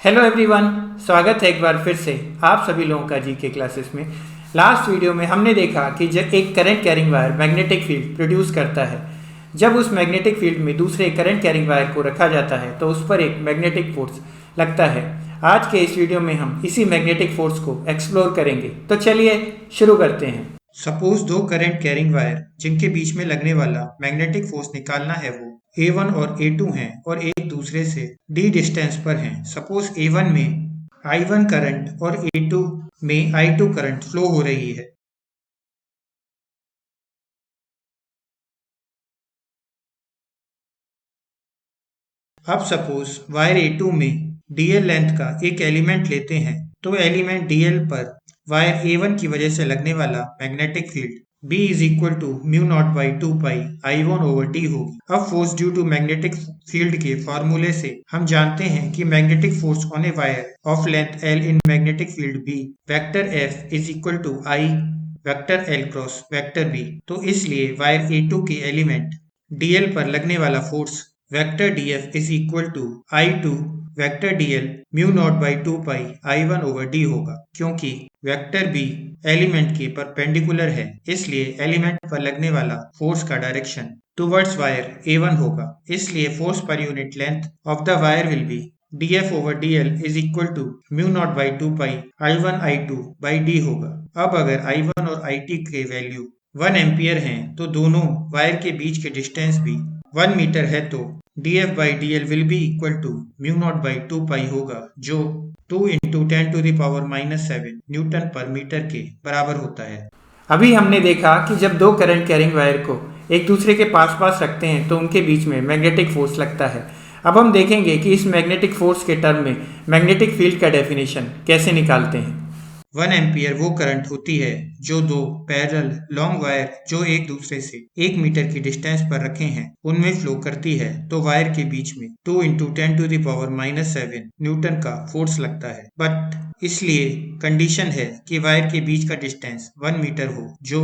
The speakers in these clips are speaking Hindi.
हेलो एवरीवन, स्वागत है एक बार फिर से आप सभी लोगों का जीके क्लासेस में। लास्ट वीडियो में हमने देखा कि जब एक current carrying wire magnetic field produce करता है, जब उस मैग्नेटिक फील्ड में दूसरे करंट कैरिंग वायर को रखा जाता है तो उस पर एक मैग्नेटिक फोर्स लगता है। आज के इस वीडियो में हम इसी मैग्नेटिक फोर्स को एक्सप्लोर करेंगे, तो चलिए शुरू करते हैं। सपोज दो करंट कैरिंग वायर जिनके बीच में लगने वाला मैग्नेटिक फोर्स निकालना है वो A1 और A2 हैं और एक दूसरे से d डिस्टेंस पर हैं। सपोज A1 में I1 करंट और A2 में I2 करंट फ्लो हो रही है। अब सपोज वायर A2 में dl लेंथ का एक एलिमेंट लेते हैं, तो एलिमेंट dl पर वायर A1 की वजह से लगने वाला magnetic field B is equal to mu naught by 2 pi I1 over D होगी। अब force due to magnetic field के फॉर्मूले से हम जानते हैं कि magnetic force on a wire of length L in magnetic field B vector F is equal to I vector L cross vector B। तो इसलिए वायर A2 के एलिमेंट DL पर लगने वाला force vector DF is equal to I2 vector DL mu naught by 2 pi I1 over D होगा। क्योंकि वेक्टर B एलिमेंट के परपेंडिकुलर है, इसलिए एलिमेंट पर लगने वाला फोर्स का डायरेक्शन टुवर्ड्स वायर A1 होगा। इसलिए force per unit length of the wire will be dF over DL is equal to mu naught by 2 pi I1 I2 by D होगा। अब अगर I1 और IT के वैल्यू 1 एम्पियर हैं तो दोनों वायर के बीच के डिस्टेंस भी 1 मीटर है, तो dF by DL will be equal to mu naught by 2 pi होगा, जो 2 into 10 to the power -7 newton per metre के बराबर होता है। अभी हमने देखा कि जब दो करंट कैरिंग वायर को एक दूसरे के पास पास रखते हैं तो उनके बीच में मैग्नेटिक फोर्स लगता है। अब हम देखेंगे कि इस मैग्नेटिक फोर्स के टर्म में मैग्नेटिक फील्ड का डेफिनेशन कैसे निकालते हैं। 1 एम्पियर वो करंट होती है जो दो पैरेलल लॉन्ग वायर जो एक दूसरे से 1 मीटर की डिस्टेंस पर रखे हैं उनमें फ्लो करती है, तो वायर के बीच में 2 into 10 to the power -7 newton का फोर्स लगता है। बट इसलिए कंडीशन है कि वायर के बीच का डिस्टेंस 1 मीटर हो जो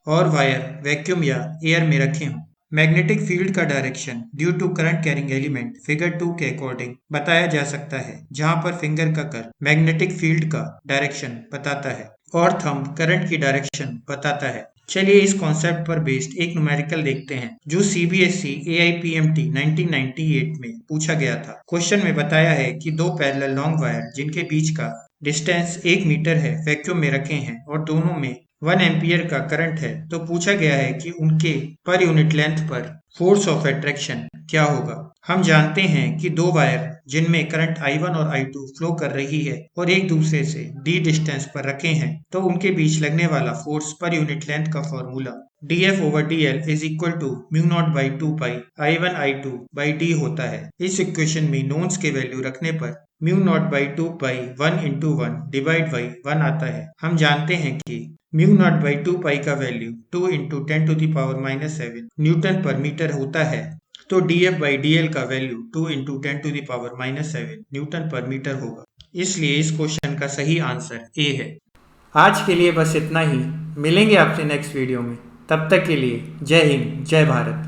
और वायर वैक्यूम या एयर में रखे हों। मैग्नेटिक फील्ड का direction due to current carrying element figure 2 के अकॉर्डिंग बताया जा सकता है, जहां पर फिंगर का कर्व मैग्नेटिक फील्ड का डायरेक्शन बताता है और थंब करंट की डायरेक्शन बताता है। चलिए इस कॉन्सेप्ट पर बेस्ड एक न्यूमेरिकल देखते हैं जो CBSE AIPMT 1998 में पूछा गया था। क्वेश्चन में बताया है कि दो पैरेलल लॉन्ग वायर जिनके बीच का डिस्टेंस 1 मीटर है वैक्यूम में रखे हैं और दोनों में 1 एम्पियर का करंट है, तो पूछा गया है कि उनके पर यूनिट लेंथ पर फोर्स ऑफ अट्रैक्शन क्या होगा। हम जानते हैं कि दो वायर जिनमें करंट I1 और I2 फ्लो कर रही है और एक दूसरे से d डिस्टेंस पर रखे हैं, तो उनके बीच लगने वाला फोर्स पर यूनिट लेंथ का formula dF over DL is equal to mu naught by 2 pi I1 I2 by D होता है। इस इक्वेशन में नोन्स के वैल्यू रखने पर mu naught by 2 pi 1 into 1 divide by 1 आता है। हम जानते हैं कि म्यू नॉट बाई 2 पाई का value 2 into 10 to the power -7 newton per metre होता है, तो dF बाई DL का value 2 into 10 to the power -7 newton per metre होगा। इसलिए इस क्वेश्चन का सही आंसर A है। आज के लिए बस इतना ही, मिलेंगे आपसे नेक्स्ट वीडियो में। तब तक के लिए जय हिंद, जय भारत।